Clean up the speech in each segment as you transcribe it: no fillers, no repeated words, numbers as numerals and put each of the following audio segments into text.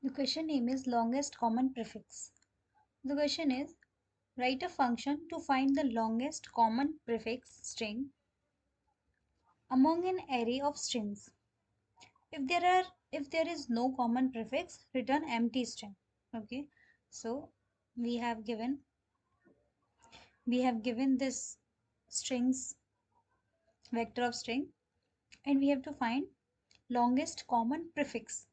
The question name is longest common prefix. The question is write a function to find the longest common prefix string among an array of strings. If there is no common prefix, return empty string. Okay, so we have given this strings vector of string, and we have to find longest common prefix.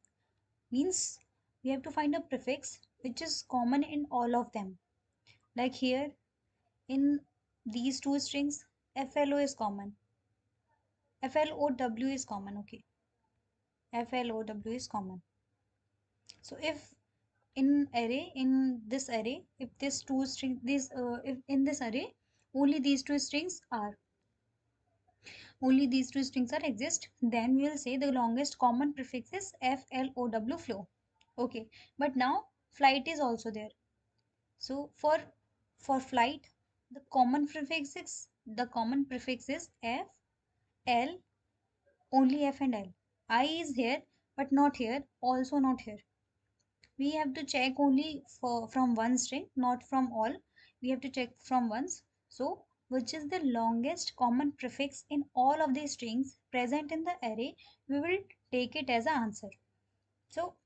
Means we have to find a prefix which is common in all of them. Like here in these two strings, FLO is common, FLOW is common. Okay, FLOW is common. So if this two string this if in this array only these two strings are exist, then we will say the longest common prefix is FLOW, flow. Okay, but now flight is also there. So for flight, the common prefix is F, L, only F and L. I is here but not here, also not here. We have to check only from one string, not from all. We have to check from once. So which is the longest common prefix in all of the strings present in the array, we will take it as an answer. So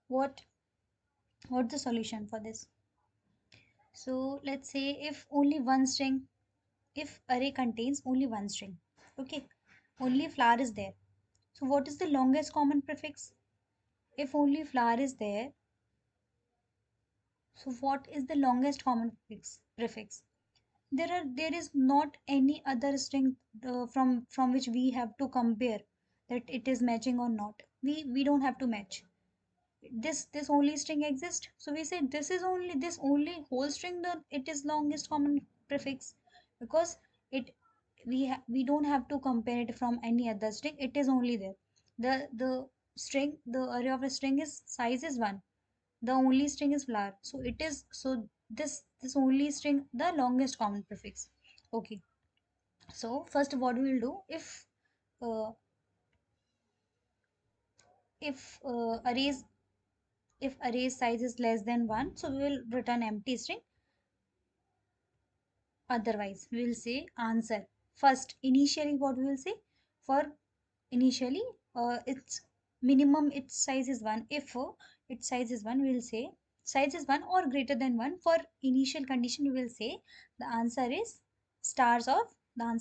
what's the solution for this? So let's say if array contains only one string, okay, only flower is there. So what is the longest common prefix? If only flower is there, so what is the longest common prefix? There is not any other string from which we have to compare that it is matching or not. We don't have to match. This only string exists, so we say this only whole string that it is longest common prefix, because it we don't have to compare it from any other string. It is only there. The array of a string is size is 1. The only string is flower, so this only string the longest common prefix. Okay, so first what we will do, uh, if array size is less than 1, so we will return empty string. Otherwise we will say answer. First, initially what we will say, for initially its minimum its size is 1. If its size is 1, we will say size is 1 or greater than 1. For initial condition, we will say the answer is stars of 1.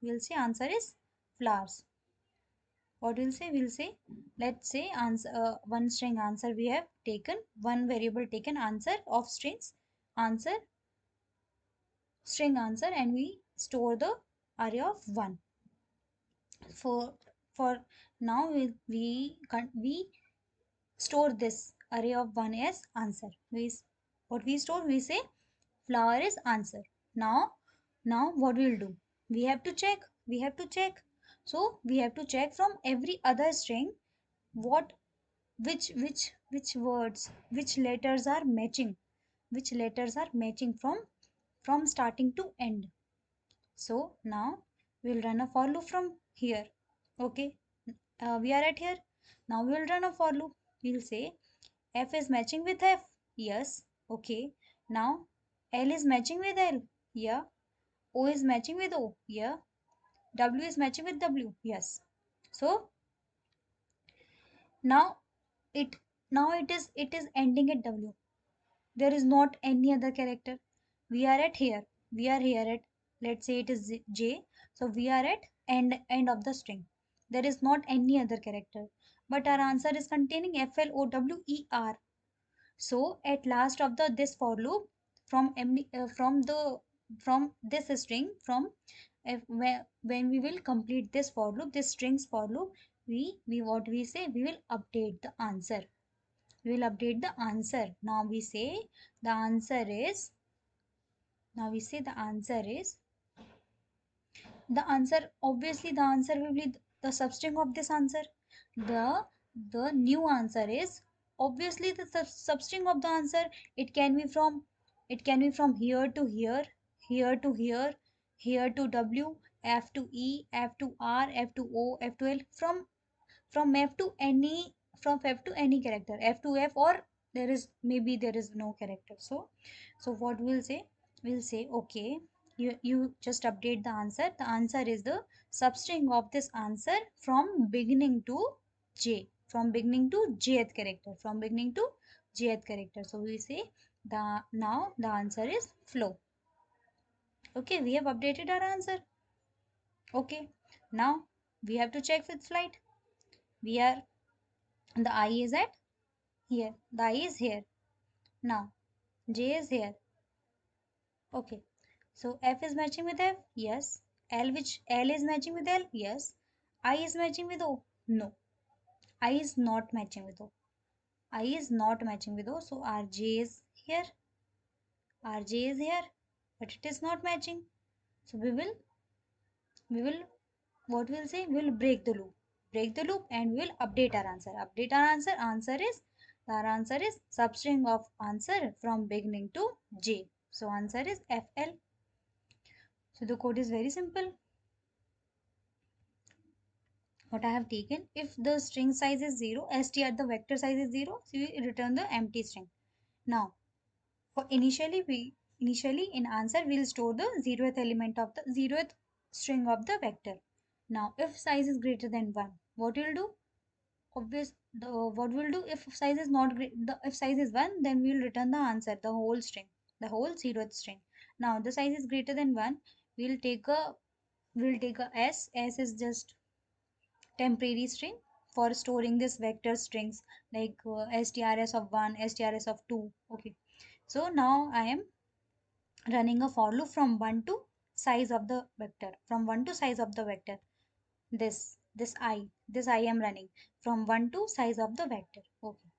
We will say answer is flowers. What we'll say, let's say answer, one string answer we have taken, one variable taken, answer of strings, answer string answer, and we store the array of 1. For now we store this array of 1 as answer. What we store, we say flower is answer. Now what we'll do, we have to check. So we have to check from every other string what which words, which letters are matching, from starting to end. So now we'll run a for loop from here. Okay, we are at here. Now we'll run a for loop. We'll say F is matching with F. Yes. Okay. Now L is matching with L. Yeah. O is matching with O. Yeah. W is matching with W. Yes. So now it it is ending at W. There is not any other character. We are at here. We are here at, let's say it is J. So we are at end of the string. There is not any other character. But our answer is containing FLOWER. So at last of the this for loop, from this string, when we will complete this for loop, this strings for loop, we what we say, we will update the answer. We will update the answer. Now we say the answer is, obviously the answer will be the substring of this answer. The new answer is obviously the substring of the answer. It can be from here to here, here to here, here to W, F to E, F to R, F to O, F to L, from F to any from F to any character, F to F, or there is, maybe there is no character. So what we'll say, we'll say okay, you just update the answer. The answer is the substring of this answer from beginning to J, from beginning to jth character, from beginning to jth character. So we say the, now the answer is flow. Okay, we have updated our answer. Okay, now we have to check with flight. We are, the I is at here, the I is here. Now J is here. Okay, so F is matching with F, yes. L, which L is matching with L, yes. I is matching with O, no. I is not matching with O. I is not matching with O. So our J is here, our J is here, but it is not matching. So we will what we'll say, we'll break the loop, break the loop, and we'll update our answer. Update our answer. Our answer is substring of answer from beginning to J. So answer is FL. So the code is very simple. What I have taken, if the string size is 0, str the vector size is 0, so we return the empty string. Now for initially in answer we'll store the 0th element of the 0th string of the vector. Now if size is greater than 1, what we'll do, obvious the what we'll do, if size is not great, the if size is 1, then we'll return the answer, the whole string, the whole 0th string. Now the size is greater than 1, we'll take a, s is just temporary string for storing this vector strings, like strs of 1, strs of 2. Okay, so now I am running a for loop from 1 to size of the vector, from 1 to size of the vector. This I am running from 1 to size of the vector. Okay,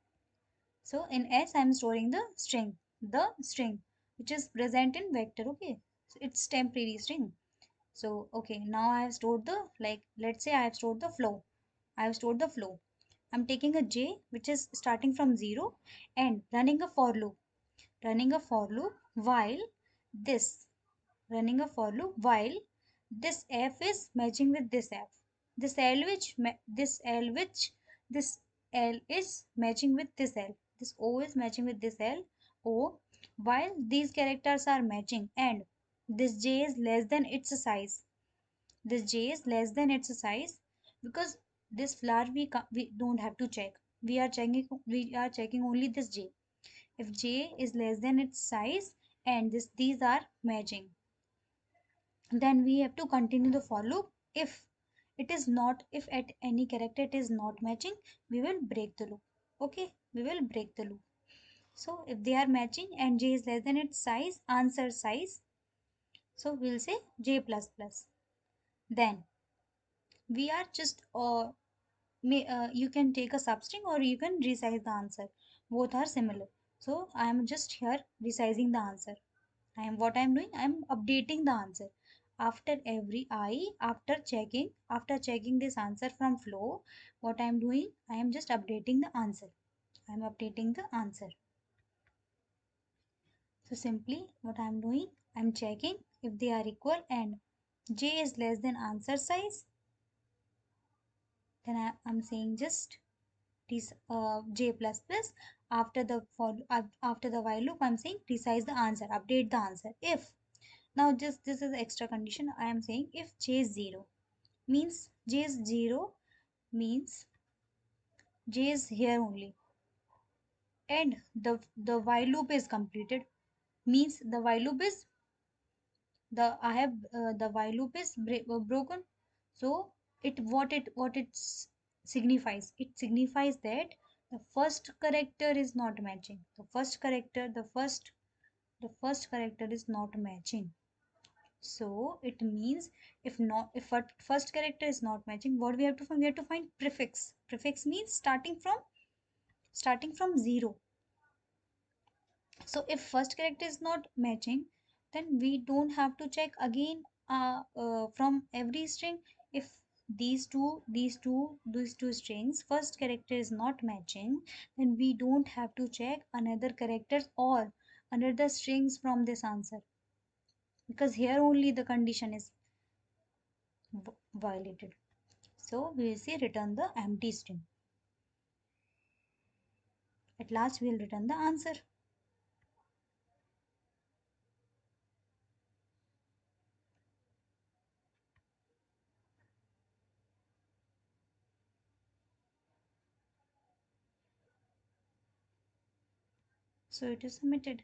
so in s I am storing the string which is present in vector. Okay, so it's temporary string. So okay, now I have stored the, like let's say I have stored the flow. I have stored the flow. I'm taking a j which is starting from 0 and running a for loop, running a for loop while this, running a for loop while this f is matching with this f, this l which this l which this l is matching with this l, this o is matching with this l, o, while these characters are matching and this j is less than its size, this j is less than its size, because this flower we don't have to check, we are checking only this j. If j is less than its size and these are matching, then we have to continue the for loop. If it is not, if at any character it is not matching, we will break the loop. Okay, we will break the loop. So if they are matching and j is less than its size, answer size, so we'll say j plus plus. Then we are just you can take a substring or you can resize the answer, both are similar. So I am just here resizing the answer. What I am doing, I am updating the answer after every I, after checking this answer from flow. What I am doing, I am just updating the answer, I am updating the answer. So simply what I am doing, I am checking if they are equal and j is less than answer size, then I am saying just this j plus plus. After the after the while loop, I'm saying resize the answer, update the answer. If now just this is the extra condition, I am saying if j is 0, means j is 0 means j is here only, and the while loop is completed, means the while loop is the while loop is broken. So it signifies, it signifies that the first character is not matching, the first character is not matching. So it means, if a first character is not matching, what we have to find, we have to find prefix. Prefix means starting from 0. So if first character is not matching, then we don't have to check again from every string. If these two strings first character is not matching, then we don't have to check another characters or another strings from this answer, because here only the condition is violated. So we will say return the empty string. At last, we'll return the answer. So it is submitted.